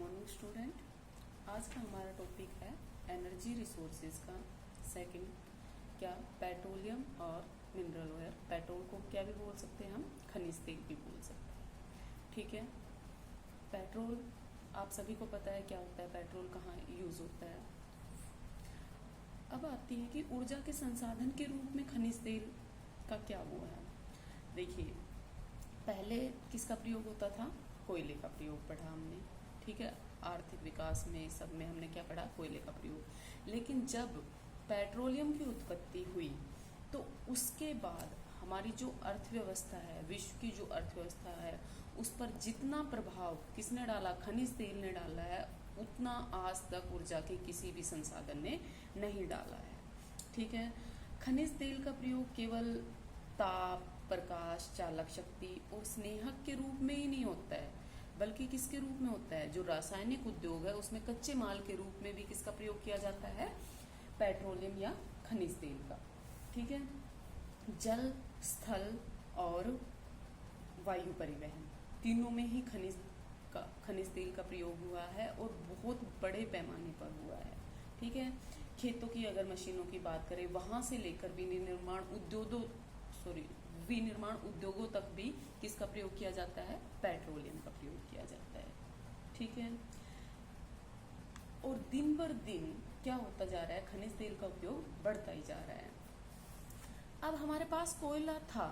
Morning student. आज का हमारा टॉपिक है एनर्जी रिसोर्सेज का सेकंड। क्या पेट्रोलियम और मिनरल ऑयल, पेट्रोल को क्या भी बोल सकते हैं हम, खनिज तेल भी बोल सकते हैं। ठीक है। पेट्रोल आप सभी को पता है क्या होता है, पेट्रोल कहाँ यूज होता है। अब आती है कि ऊर्जा के संसाधन के रूप में खनिज तेल का क्या वो है। देखिए, पहले किसका प्रयोग होता था, कोयले का प्रयोग पढ़ा हमने। ठीक है, आर्थिक विकास में सब में हमने क्या पढ़ा, कोयले का प्रयोग। लेकिन जब पेट्रोलियम की उत्पत्ति हुई तो उसके बाद हमारी जो अर्थव्यवस्था है, विश्व की जो अर्थव्यवस्था है, उस पर जितना प्रभाव किसने डाला, खनिज तेल ने डाला है, उतना आज तक ऊर्जा के किसी भी संसाधन ने नहीं डाला है। ठीक है। खनिज तेल का प्रयोग केवल ताप, प्रकाश, चालक शक्ति और स्नेहक के रूप में ही नहीं होता है, बल्कि किसके रूप में होता है, जो रासायनिक उद्योग है उसमें कच्चे माल के रूप में भी किसका प्रयोग किया जाता है, पेट्रोलियम या खनिज तेल का। ठीक है। जल, स्थल और वायु परिवहन तीनों में ही खनिज तेल का प्रयोग हुआ है और बहुत बड़े पैमाने पर हुआ है। ठीक है। खेतों की अगर मशीनों की बात करें, वहां से लेकर विनिर्माण उद्योगों तक भी किसका प्रयोग किया जाता है, पेट्रोलियम का प्रयोग किया जाता है। ठीक है। और दिन पर दिन क्या होता जा रहा है, खनिज तेल का उपयोग बढ़ता ही जा रहा है। अब हमारे पास कोयला था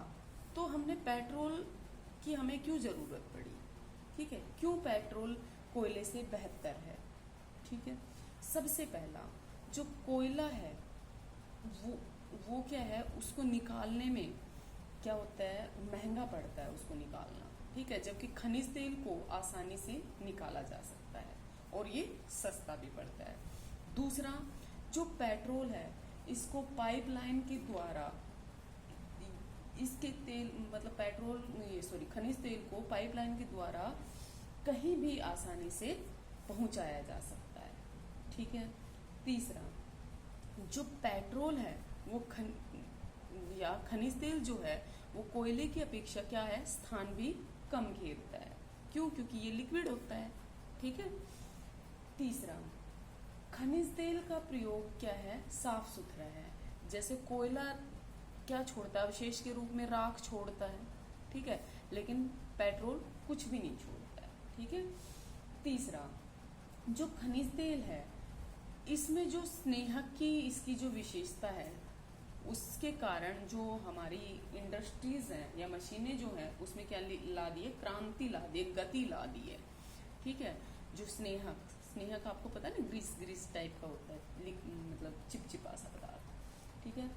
तो हमने पेट्रोल की हमें क्यों जरूरत पड़ी। ठीक है, क्यों पेट्रोल कोयले से बेहतर है। ठीक है। सबसे पहला जो कोयला है वो क्या है, उसको निकालने में क्या होता है, महंगा पड़ता है उसको निकालना। ठीक है। जबकि खनिज तेल को आसानी से निकाला जा सकता है और ये सस्ता भी पड़ता है। दूसरा, जो पेट्रोल है इसको पाइपलाइन के द्वारा खनिज तेल को पाइपलाइन के द्वारा कहीं भी आसानी से पहुंचाया जा सकता है। ठीक है। तीसरा, जो पेट्रोल है वो खनिज तेल जो है वो कोयले की अपेक्षा क्या है, स्थान भी कम घेरता है। क्यों? क्योंकि ये लिक्विड होता है। ठीक है। तीसरा, खनिज तेल का प्रयोग क्या है, साफ सुथरा है। जैसे कोयला क्या छोड़ता है, अवशेष के रूप में राख छोड़ता है। ठीक है। लेकिन पेट्रोल कुछ भी नहीं छोड़ता है। ठीक है। तीसरा, जो खनिज तेल है इसमें जो स्नेहक की इसकी जो विशेषता है, उसके कारण जो हमारी इंडस्ट्रीज हैं या मशीनें जो हैं उसमें क्या ला दी है, क्रांति ला दी है, गति ला दी है। ठीक है। जो स्नेहक आपको पता है ना, ग्रीस टाइप का होता है, मतलब चिपचिपा सा पदार्थ। ठीक है।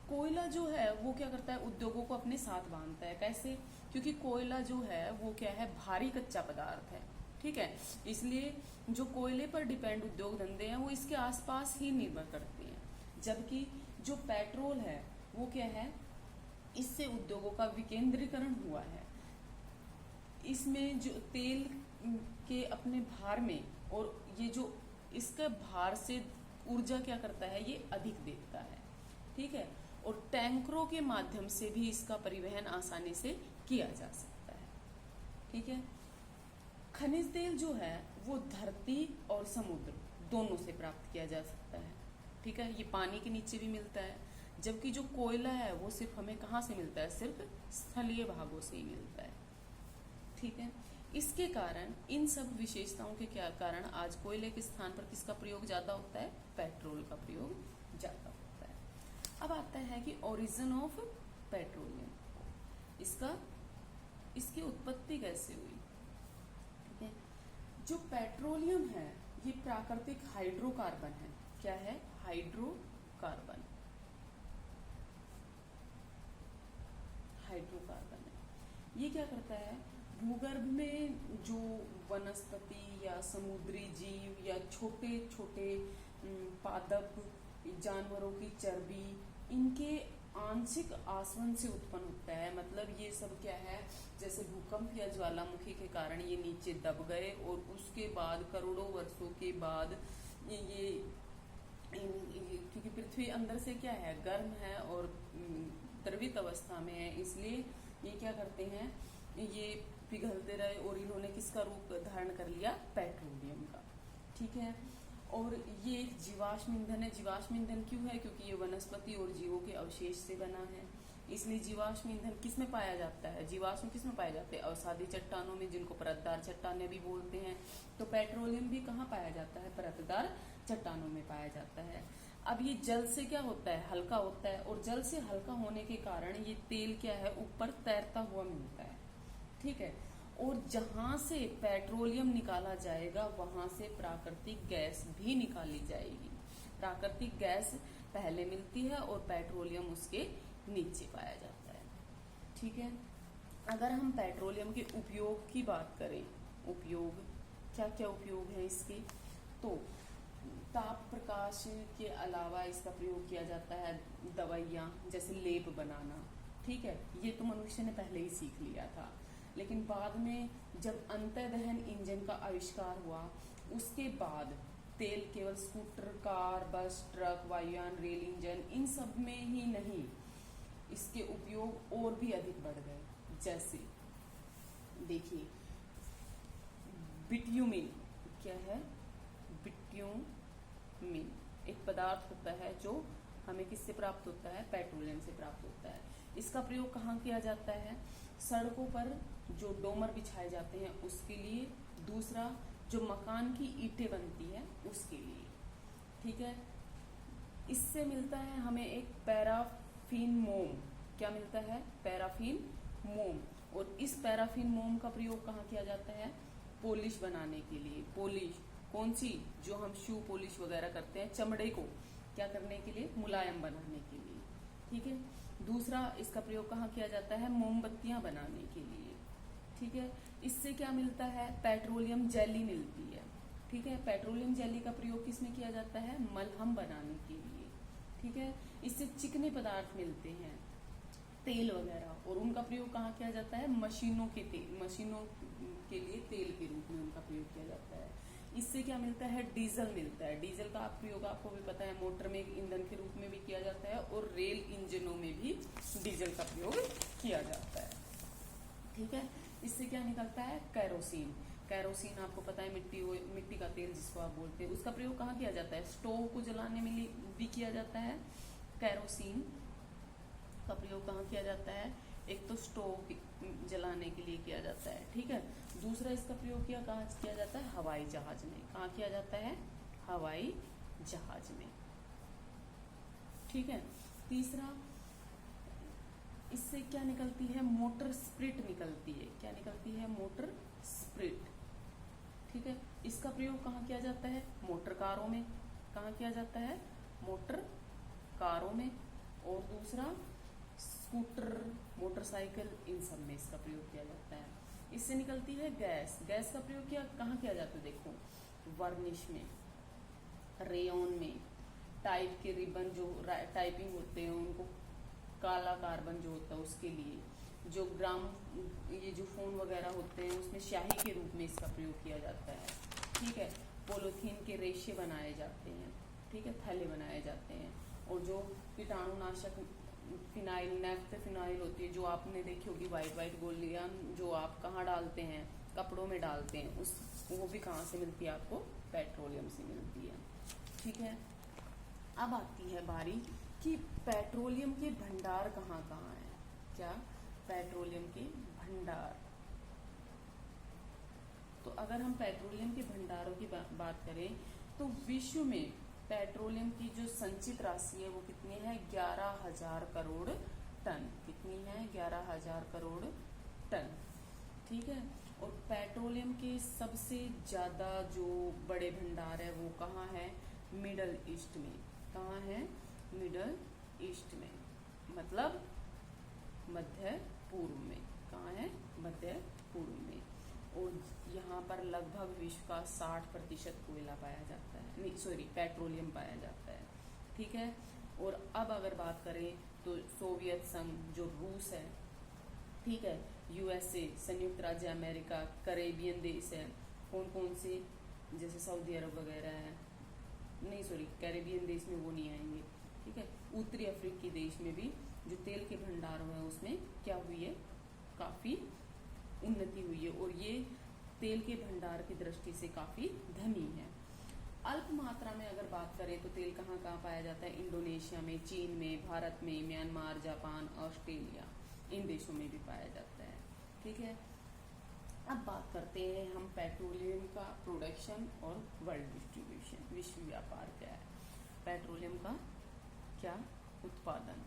कोयला जो है वो क्या करता है, उद्योगों को अपने साथ बांधता है। कैसे? क्योंकि कोयला जो है वो क्या है, भारी कच्चा पदार्थ है। ठीक है। इसलिए जो कोयले पर डिपेंड उद्योग धंधे हैं वो इसके आसपास ही निर्भर करते हैं। जबकि जो पेट्रोल है वो क्या है, इससे उद्योगों का विकेंद्रीकरण हुआ है। इसमें जो तेल के अपने भार में, और ये जो इसका भार से ऊर्जा क्या करता है, ये अधिक देता है। ठीक है। और टैंकरों के माध्यम से भी इसका परिवहन आसानी से किया जा सकता है। ठीक है। खनिज तेल जो है वो धरती और समुद्र दोनों से प्राप्त किया जा सकता है। ठीक है। ये पानी के नीचे भी मिलता है, जबकि जो कोयला है वो सिर्फ हमें कहाँ से मिलता है, सिर्फ स्थलीय भागों से ही मिलता है। ठीक है। इसके कारण, इन सब विशेषताओं के क्या कारण आज कोयले के स्थान पर किसका प्रयोग ज्यादा होता है, पेट्रोल का प्रयोग ज्यादा होता है। अब आता है कि ओरिजिन ऑफ पेट्रोलियम, इसकी उत्पत्ति कैसे हुई। ठीक है। जो पेट्रोलियम है ये प्राकृतिक हाइड्रोकार्बन है। क्या है, हाइड्रोकार्बन है। ये क्या करता है, भूगर्भ में जो वनस्पति या समुद्री जीव या छोटे छोटे पादप जानवरों की चर्बी, इनके आंशिक आसवन से उत्पन्न होता है। मतलब ये सब क्या है, जैसे भूकंप या ज्वालामुखी के कारण ये नीचे दब गए और उसके बाद करोड़ों वर्षों के बाद ये क्योंकि पृथ्वी अंदर से क्या है, गर्म है और द्रवित अवस्था में है, इसलिए ये क्या करते हैं, ये पिघलते रहे और इन्होंने किसका रूप धारण कर लिया, पेट्रोलियम का। ठीक है, और ये एक जीवाश्म ईंधन है। जीवाश्म ईंधन क्यों है, क्योंकि ये वनस्पति और जीवों के अवशेष से बना है, इसलिए जीवाश्म ईंधन किस में पाया जाता है, जीवाश्म किस में पाए जाते हैं, अवसादी चट्टानों में, जिनको परतदार चट्टानें भी बोलते हैं। तो पेट्रोलियम भी कहाँ पाया जाता है, परतदार चट्टानों में पाया जाता है। अब ये जल से क्या होता है, हल्का होता है, और जल से हल्का होने के कारण ये तेल क्या है, ऊपर तैरता हुआ मिलता है। ठीक है, और जहां से पेट्रोलियम निकाला जाएगा वहां से प्राकृतिक गैस भी निकाली जाएगी। प्राकृतिक गैस पहले मिलती है और पेट्रोलियम उसके नीचे पाया जाता है। ठीक है, अगर हम पेट्रोलियम के उपयोग की बात करें, उपयोग क्या क्या उपयोग है इसके, तो ताप प्रकाश के अलावा इसका प्रयोग किया जाता है दवाइयाँ, जैसे लेप बनाना। ठीक है, ये तो मनुष्य ने पहले ही सीख लिया था, लेकिन बाद में जब अंतर्दहन इंजन का आविष्कार हुआ उसके बाद तेल केवल स्कूटर, कार, बस, ट्रक, वायुयान, रेल इंजन, इन सब में ही नहीं, इसके उपयोग और भी अधिक बढ़ गए। जैसे देखिए, बिट्यूमिन क्या है, बिट्यूमिन एक पदार्थ होता है जो हमें किससे प्राप्त होता है, पेट्रोलियम से प्राप्त होता है। इसका प्रयोग कहाँ किया जाता है, सड़कों पर जो डोमर बिछाए जाते हैं उसके लिए, दूसरा जो मकान की ईंटें बनती है उसके लिए। ठीक है, इससे मिलता है हमें एक पैराफिन मोम। क्या मिलता है, पैराफिन मोम। और इस पैराफिन मोम का प्रयोग कहाँ किया जाता है, पॉलिश बनाने के लिए। पॉलिश कौन सी, जो हम शू पॉलिश वगैरह करते हैं, चमड़े को क्या करने के लिए, मुलायम बनाने के लिए। ठीक है, दूसरा इसका प्रयोग कहाँ किया जाता है, मोमबत्तियां बनाने के लिए। ठीक है, इससे क्या मिलता है, पेट्रोलियम जेली मिलती है। ठीक है, पेट्रोलियम जेली का प्रयोग किसमें किया जाता है, मलहम बनाने के लिए। ठीक है, इससे चिकने पदार्थ मिलते हैं, तेल वगैरह, और उनका प्रयोग कहाँ किया जाता है, मशीनों के लिए तेल के रूप में उनका प्रयोग किया जाता है। इससे क्या मिलता है, डीजल मिलता है। डीजल का प्रयोग आपको भी पता है, मोटर में ईंधन के रूप में भी किया जाता है और रेल इंजनों में भी डीजल का प्रयोग किया जाता है। ठीक है, इससे क्या निकलता है, कैरोसिन। कैरोसिन आपको पता है, मिट्टी का तेल जिसको आप बोलते हैं, उसका प्रयोग कहाँ किया जाता है, स्टोव को जलाने में भी किया जाता है। कैरोसिन का प्रयोग कहाँ किया जाता है, एक तो स्टोव जलाने के लिए किया जाता है। ठीक है, दूसरा इसका प्रयोग कहाँ किया जाता है, हवाई जहाज में। कहाँ किया जाता है, हवाई जहाज में। ठीक है, तीसरा इससे क्या निकलती है, मोटर स्प्रिट निकलती है। क्या निकलती है, मोटर स्प्रिट। ठीक है, इसका प्रयोग कहाँ किया जाता है, मोटर कारों में। कहाँ किया जाता है, मोटर कारों में। और दूसरा स्कूटर, मोटरसाइकिल, इन सब में इसका प्रयोग किया जाता है। इससे निकलती है गैस। गैस का प्रयोग कहाँ किया जाता है, देखो, वर्निश में, रेयन में, टाइप के रिबन जो टाइपिंग होते हैं उनको, काला कार्बन जो होता है उसके लिए, जो ये जो फोन वगैरह होते हैं उसमें स्याही के रूप में इसका प्रयोग किया जाता है। ठीक है, पॉलीथीन के रेशे बनाए जाते हैं। ठीक है, थैले बनाए जाते हैं। और जो कीटाणुनाशक फिनाइल, नेफ्थेफिनाइल होती है, जो आपने देखी होगी, वाइट गोलियां जो आप कहाँ डालते हैं, कपड़ों में डालते हैं, वो भी कहाँ से मिलती है आपको, पेट्रोलियम से मिलती है। ठीक है, अब आती है बारी कि पेट्रोलियम के भंडार कहाँ कहाँ हैं। क्या, पेट्रोलियम के भंडार। तो अगर हम पेट्रोलियम के भंडारों की बात करें तो विश्व में पेट्रोलियम की जो संचित राशि है वो कितनी है, 11,000 करोड़ टन। कितनी है, 11,000 करोड़ टन। ठीक है, और पेट्रोलियम के सबसे ज्यादा जो बड़े भंडार है वो कहाँ है, मिडल ईस्ट में। कहाँ है, मिडल ईस्ट में, मतलब मध्य पूर्व में। कहाँ है, मध्य पूर्व में। और यहाँ पर लगभग विश्व का 60% कोयला पाया जाता है, नहीं सॉरी, पेट्रोलियम पाया जाता है। ठीक है, और अब अगर बात करें तो सोवियत संघ जो रूस है, ठीक है, यूएसए, संयुक्त राज्य अमेरिका, कैरेबियन देश है, कौन कौन से, जैसे सऊदी अरब वगैरह है, नहीं सॉरी, कैरेबियन देश में वो नहीं आएंगे। ठीक है, उत्तरी अफ्रीकी देश में भी जो तेल के भंडार हैं उसमें क्या हुई है, काफी उन्नति हुई है और ये तेल के भंडार की दृष्टि से काफी धनी है। अल्प मात्रा में अगर बात करें तो तेल कहाँ कहाँ पाया जाता है? इंडोनेशिया में, चीन में, भारत में, म्यांमार, जापान, ऑस्ट्रेलिया, इन देशों में भी पाया जाता है। ठीक है, अब बात करते हैं हम पेट्रोलियम का प्रोडक्शन और वर्ल्ड डिस्ट्रीब्यूशन, विश्व व्यापार क्या है। पेट्रोलियम का क्या उत्पादन,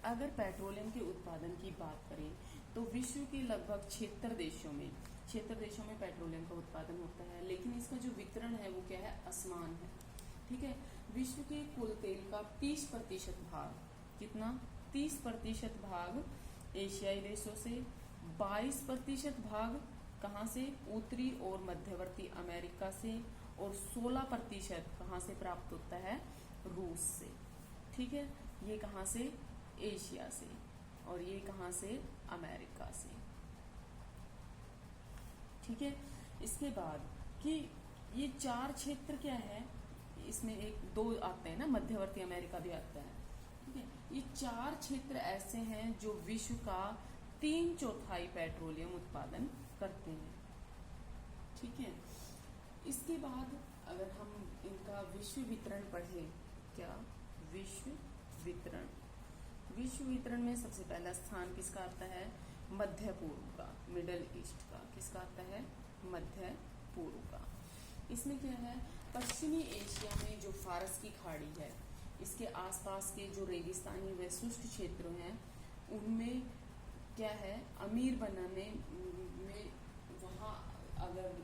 अगर पेट्रोलियम के उत्पादन की बात करें तो विश्व के लगभग 76 देशों में पेट्रोलियम का उत्पादन होता है, लेकिन इसका जो वितरण है वो क्या है? असमान है। ठीक है, विश्व के कुल तेल का 30% भाग, कितना? 30% भाग एशियाई देशों से, 22% भाग कहाँ से? उत्तरी और मध्यवर्ती अमेरिका से, और 16% कहाँ से प्राप्त होता है? रूस से। ठीक है, ये कहाँ से? एशिया से, और ये कहाँ से? अमेरिका से। ठीक है, इसके बाद कि ये 4 क्षेत्र क्या है, इसमें 1-2 आते हैं ना, मध्यवर्ती अमेरिका भी आता है। ठीक है, ये 4 क्षेत्र ऐसे हैं जो विश्व का 3/4 पेट्रोलियम उत्पादन करते हैं। ठीक है, इसके बाद अगर हम इनका विश्व वितरण पढ़ें, क्या? विश्व वितरण में सबसे पहला स्थान किसका आता है? मध्य पूर्व का, मिडल ईस्ट का। किसका आता है? मध्य पूर्व का। इसमें क्या है? पश्चिमी एशिया में जो फारस की खाड़ी है, इसके आसपास के जो रेगिस्तानी व शुष्क क्षेत्र हैं, उनमें क्या है? अमीर बनाने में वहाँ अगर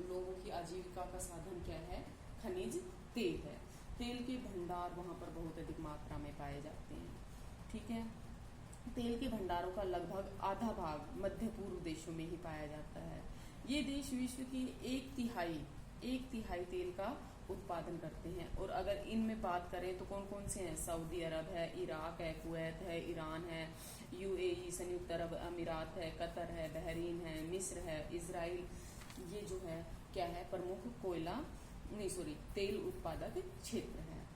लोगों की आजीविका का साधन क्या है? खनिज तेल है। तेल के भंडार वहाँ पर बहुत अधिक मात्रा में पाए जाते हैं। ठीक है, तेल के भंडारों का लगभग आधा भाग मध्य पूर्व देशों में ही पाया जाता है। ये देश विश्व की 1/3 तेल का उत्पादन करते हैं। और अगर इनमें बात करें तो कौन कौन से हैं? सऊदी अरब है, इराक है, कुवैत है, ईरान है, यूएई संयुक्त अरब अमीरात है, कतर है, बहरीन है, मिस्र है, इजराइल। ये जो है क्या है? प्रमुख तेल उत्पादक क्षेत्र है।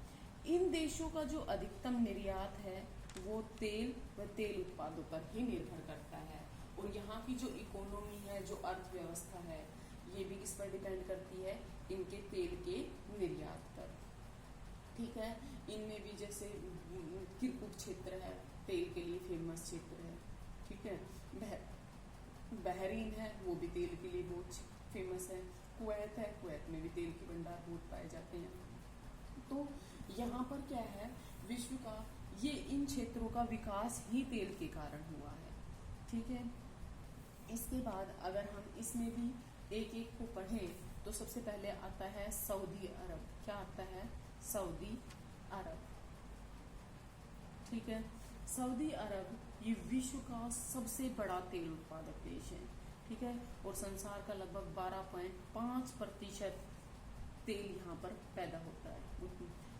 इन देशों का जो अधिकतम निर्यात है वो तेल व तेल उत्पादों पर ही निर्भर करता है। और यहाँ की जो इकोनॉमी है, जो अर्थव्यवस्था है, ये भी किस पर डिपेंड करती है? इनके तेल के निर्यात पर। ठीक है, इनमें भी जैसे किरकुक क्षेत्र है, तेल के लिए फेमस क्षेत्र है। ठीक है, बहरीन है, वो भी तेल के लिए बहुत फेमस है। कुवैत है, कुवैत में भी तेल के भंडार बहुत पाए जाते हैं। तो यहाँ पर क्या है? विश्व का ये इन क्षेत्रों का विकास ही तेल के कारण हुआ है। ठीक है, इसके बाद अगर हम इसमें भी एक एक को पढ़ें तो सबसे पहले आता है सऊदी अरब। क्या आता है? सऊदी अरब। ठीक है, सऊदी अरब ये विश्व का सबसे बड़ा तेल उत्पादक देश है। ठीक है, और संसार का लगभग 12.5% तेल यहाँ पर पैदा होता है।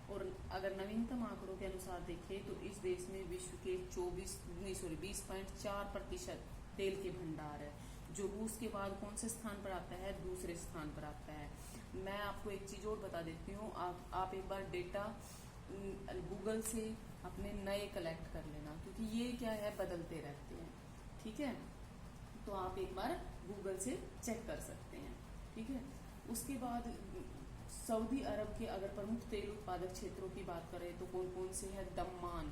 और अगर नवीनतम आंकड़ों के अनुसार देखें तो इस देश में विश्व के 20.4% तेल के भंडार है, जो रूस के बाद कौन से स्थान पर आता है? दूसरे स्थान पर आता है। मैं आपको एक चीज़ और बता देती हूँ, आप एक बार डेटा गूगल से अपने नए कलेक्ट कर लेना, क्योंकि ये क्या है? बदलते रहते हैं। ठीक है, तो आप एक बार गूगल से चेक कर सकते हैं। ठीक है, उसके बाद सऊदी अरब के अगर प्रमुख तेल उत्पादक क्षेत्रों की बात करें तो कौन कौन से है? दम्मान।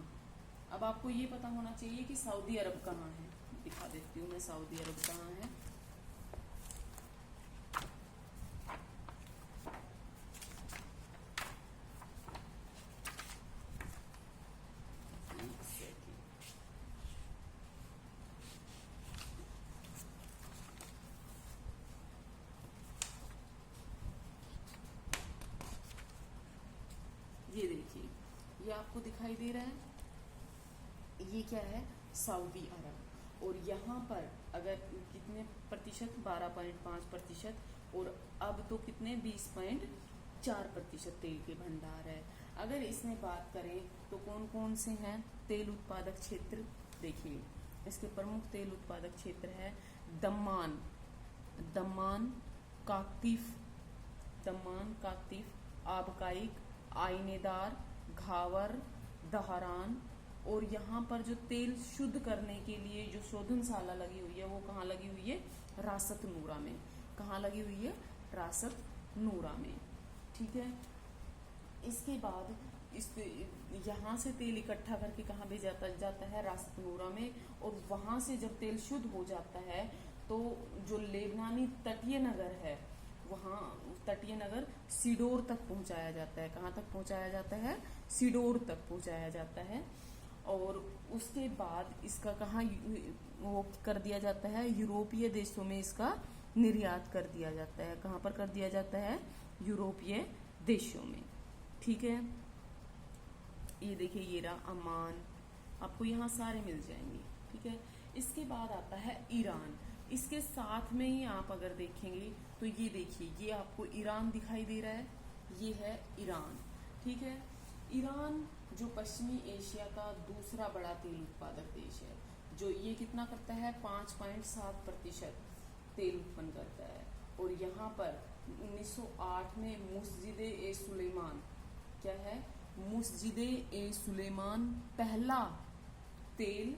अब आपको ये पता होना चाहिए कि सऊदी अरब कहाँ है। दिखा देती हूँ मैं सऊदी अरब कहाँ है। ये देखिए, ये आपको दिखाई दे रहा है, ये क्या है? सऊदी अरब। और यहाँ पर अगर कितने प्रतिशत? 12.5%, और अब तो कितने? 20.4% तेल के भंडार है। अगर इसमें बात करें तो कौन कौन से हैं तेल उत्पादक क्षेत्र? देखिए, इसके प्रमुख तेल उत्पादक क्षेत्र है दम्मान, काकतीफ, आबकाइक, आइनेदार, घावर, दहरान, और यहाँ पर जो तेल शुद्ध करने के लिए जो शोधनशाला लगी हुई है वो कहाँ लगी हुई है? रासत नूरा में। कहाँ लगी हुई है? रासत नूरा में। ठीक है। इसके बाद इस यहाँ से तेल इकट्ठा करके कहाँ भेजा जाता है? रासत नूरा में। और वहाँ से जब तेल शुद्ध हो जाता है तो जो लेबनानी तटीय नगर है वहाँ तटीय नगर सिडोर तक पहुँचाया जाता है। कहाँ तक पहुँचाया जाता है? सिडोर तक पहुँचाया जाता है। और उसके बाद इसका कहाँ वो कर दिया जाता है? यूरोपीय देशों में इसका निर्यात कर दिया जाता है। कहाँ पर कर दिया जाता है? यूरोपीय देशों में। ठीक है। ये देखिए ये रहा अमान, आपको यहाँ सारे मिल जाएंगे। ठीक है। इसके बाद आता है ईरान। इसके साथ में ही आप अगर देखेंगे तो ये देखिए ये आपको ईरान दिखाई दे रहा है, ये है ईरान। ठीक है। ईरान जो पश्चिमी एशिया का दूसरा बड़ा तेल उत्पादक देश है, जो ये कितना करता है? 5.7% तेल उत्पन्न करता है। और यहाँ पर 1908 में मस्जिद ए सुलेमान, क्या है? मस्जिद ए सुलेमान पहला तेल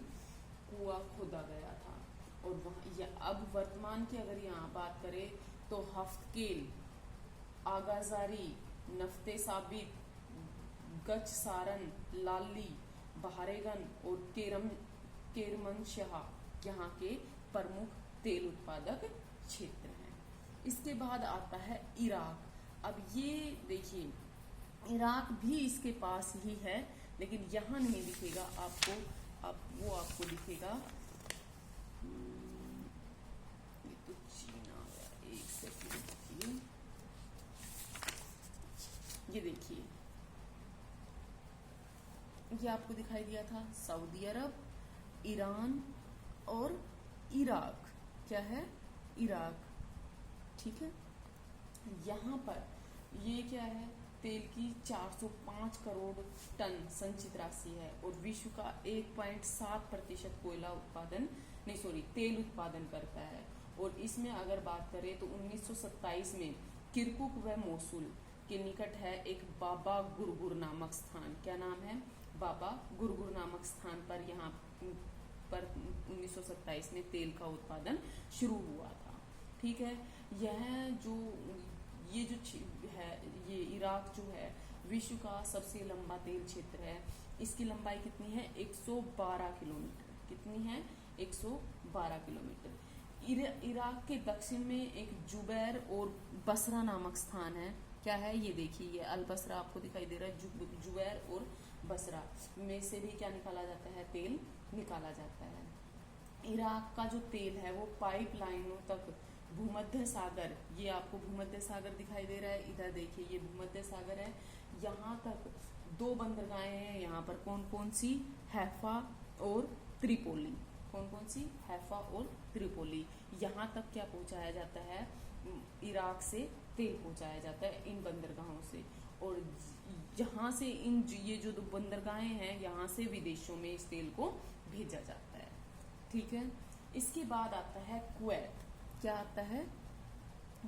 कुआं खोदा गया था। और वहाँ अब वर्तमान की अगर यहाँ बात करें तो हफ्तकेल, आगाजारी, नफ्ते साबित, गच सारन, लाली, बहारेगन और केरमनशाह यहाँ के प्रमुख तेल उत्पादक क्षेत्र हैं। इसके बाद आता है इराक। अब ये देखिए इराक भी इसके पास ही है, लेकिन यहाँ नहीं दिखेगा आपको, वो आपको दिखेगा, ये तो चीन आ गया, एक सेकंड, ये देखिए ये आपको दिखाई दिया था सऊदी अरब, ईरान और इराक। क्या है? इराक। ठीक है। यहाँ पर ये क्या है? तेल की 405 करोड़ टन संचित राशि है और विश्व का 1.7% कोयला उत्पादन तेल उत्पादन करता है। और इसमें अगर बात करें तो 1927 में किरकुक व मोसुल के निकट है एक बाबा गुरगुर नामक स्थान। क्या नाम है? बाबा गुरगुर नामक स्थान पर यहाँ पर 1927 में तेल का उत्पादन शुरू हुआ था। ठीक है। ये जो है ये इराक जो है विश्व का सबसे लंबा तेल क्षेत्र है। इसकी लंबाई कितनी है? 112 किलोमीटर। कितनी है? 112 किलोमीटर। इराक के दक्षिण में एक जुबैर और बसरा नामक स्थान है। क्या है? ये देखिए ये अल बसरा आपको दिखाई दे रहा है। जुबैर और बसरा में से भी क्या निकाला जाता है? तेल निकाला जाता है। इराक का जो तेल है वो पाइपलाइनों तक भूमध्य सागर, ये आपको भूमध्य सागर दिखाई दे रहा है, इधर देखिए ये भूमध्य सागर है, यहाँ तक 2 बंदरगाहें हैं। यहाँ पर कौन कौन सी? हैफा और त्रिपोली। कौन कौन सी? हैफा और त्रिपोली। यहाँ तक क्या पहुँचाया जाता है? इराक से तेल पहुँचाया जाता है इन बंदरगाहों से। और यहाँ से ये जो 2 बंदरगाहें हैं यहाँ से विदेशों में इस तेल को भेजा जाता है। ठीक है। इसके बाद आता है कुवैत। क्या आता है?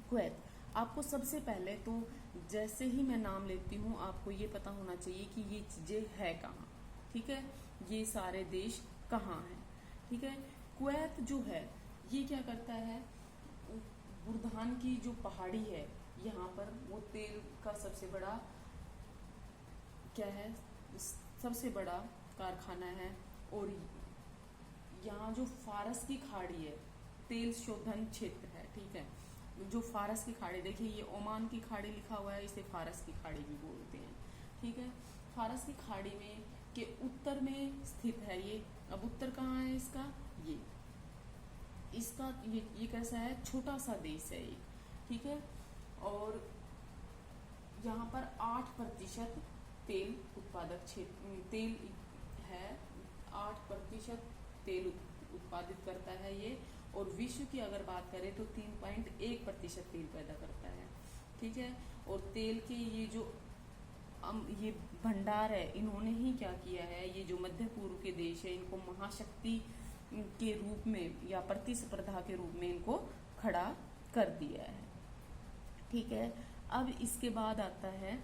कुवैत। आपको सबसे पहले तो जैसे ही मैं नाम लेती हूँ आपको ये पता होना चाहिए कि ये चीजें है कहाँ। ठीक है। ये सारे देश कहाँ हैं। ठीक है। कुवैत जो है ये क्या करता है? बुरहान की जो पहाड़ी है यहाँ पर वो तेल का सबसे बड़ा क्या है? सबसे बड़ा कारखाना है। और यहाँ जो फारस की खाड़ी है तेल शोधन क्षेत्र है। ठीक है। जो फारस की खाड़ी, देखिए ये ओमान की खाड़ी लिखा हुआ है, इसे फारस की खाड़ी भी बोलते हैं। ठीक है। फारस की खाड़ी में के उत्तर में स्थित है ये। अब उत्तर कहाँ है इसका? ये कैसा है? छोटा सा देश है ये। ठीक है। और यहाँ पर 8% तेल उत्पादक क्षेत्र तेल है। 8% तेल उत्पादित करता है ये। और विश्व की अगर बात करें तो 3.1% तेल पैदा करता है। ठीक है। और तेल के ये जो ये भंडार है इन्होंने ही क्या किया है? ये जो मध्य पूर्व के देश है इनको महाशक्ति के रूप में या प्रतिस्पर्धा के रूप में इनको खड़ा कर दिया है। ठीक है। अब इसके बाद आता है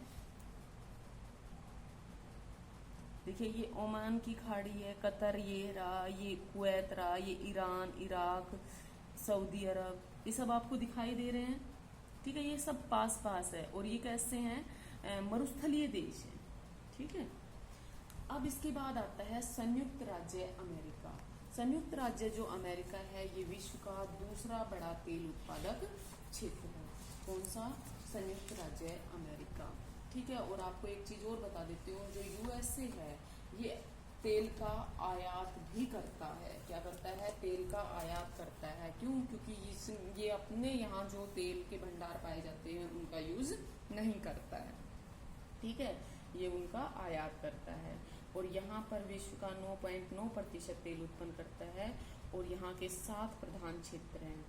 देखिए ये ओमान की खाड़ी है, कतर ये रहा, ये कुवैत रहा, ये ईरान, इराक, सऊदी अरब, ये सब आपको दिखाई दे रहे हैं। ठीक है, ये सब पास पास है और ये कैसे हैं, मरुस्थलीय देश है। ठीक है, अब इसके बाद आता है संयुक्त राज्य अमेरिका। संयुक्त राज्य जो अमेरिका है ये विश्व का दूसरा बड़ा तेल उत्पादक क्षेत्र है। कौन सा? संयुक्त राज्य अमेरिका। ठीक है, और आपको एक चीज और बता देती हूँ, जो यूएसए है ये तेल का आयात भी करता है। क्या करता है? तेल का आयात करता है। क्यों? क्योंकि ये अपने यहाँ जो तेल के भंडार पाए जाते हैं उनका यूज नहीं करता है। ठीक है, ये उनका आयात करता है और यहाँ पर विश्व का 9.9% तेल उत्पन्न करता है। और यहाँ के 7 प्रधान क्षेत्र हैं।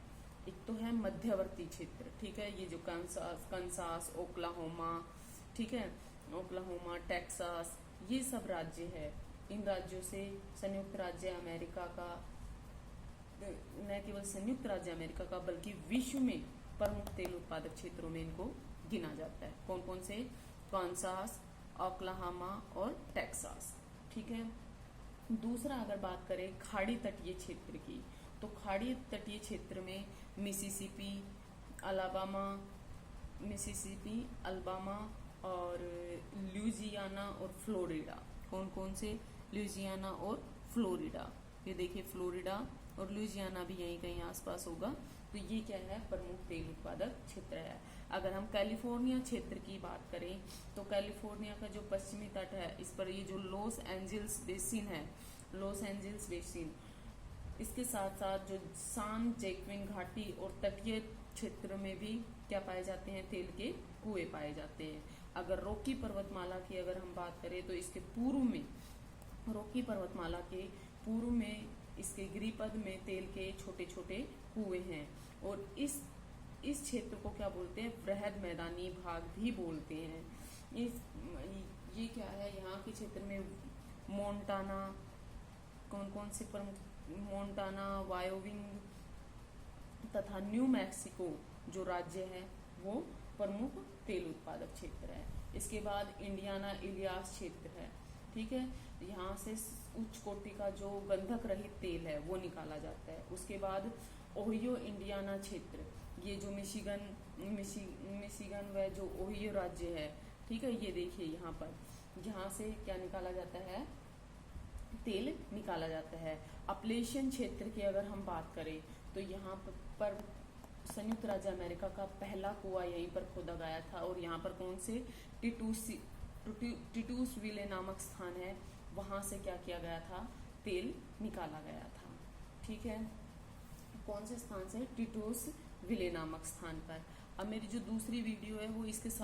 एक तो है मध्यवर्ती क्षेत्र। ठीक है, ये जो कंसास, ओक्लाहोमा, ठीक है, ओक्लाहोमा, टेक्सास, ये सब राज्य है। इन राज्यों से संयुक्त राज्य अमेरिका का, न केवल संयुक्त राज्य अमेरिका का बल्कि विश्व में प्रमुख तेल उत्पादक क्षेत्रों में इनको गिना जाता है। कौन कौन से? कांसास, ओक्लाहोमा और टेक्सास। ठीक है, दूसरा अगर बात करें खाड़ी तटीय क्षेत्र की, तो खाड़ी तटीय क्षेत्र में मिसिसिपी, अलाबामा और लुइजियाना और फ्लोरिडा। कौन कौन से? लुइजियाना और फ्लोरिडा। ये देखिए फ्लोरिडा और लुइजियाना भी यहीं कहीं आसपास होगा। तो ये क्या है? प्रमुख तेल उत्पादक क्षेत्र है। अगर हम कैलिफोर्निया क्षेत्र की बात करें तो कैलिफोर्निया का जो पश्चिमी तट है, इस पर ये जो लॉस एंजल्स बेसिन है, लॉस एंजल्स बेसिन, इसके साथ साथ जो सान जैक्विन घाटी और तटीय क्षेत्र में भी क्या पाए जाते हैं? तेल के कुएं पाए जाते हैं। अगर रॉकी पर्वतमाला की अगर हम बात करें तो इसके पूर्व में, रॉकी पर्वतमाला के पूर्व में इसके गिरिपद में तेल के छोटे छोटे कुएं हैं। और इस क्षेत्र को क्या बोलते हैं? वृहद मैदानी भाग भी बोलते हैं। ये क्या है? यहाँ के क्षेत्र में मोन्टाना, कौन कौन से प्रमुख? मोन्टाना, वायोमिंग तथा न्यू मैक्सिको जो राज्य है वो प्रमुख तेल उत्पादक क्षेत्र है। इसके बाद इंडियाना इलियास क्षेत्र है। ठीक है, यहाँ से उच्च कोटि का जो गंधक रहित तेल है वो निकाला जाता है। उसके बाद ओहियो इंडियाना क्षेत्र, ये जो मिशिगन व जो ओहियो राज्य है, ठीक है, ये देखिए यहाँ से क्या निकाला जाता है? तेल निकाला जाता है। अपलेशियन क्षेत्र की अगर हम बात करें तो यहाँ पर संयुक्त राज्य अमेरिका का पहला कुआं यहीं पर खोदा गया था और यहाँ पर कौन से? टिटूसविले नामक स्थान है, वहां से क्या किया गया था? तेल निकाला गया था। ठीक है, कौन से स्थान से? टिटूसविले नामक स्थान पर। अब मेरी जो दूसरी वीडियो है वो इसके साथ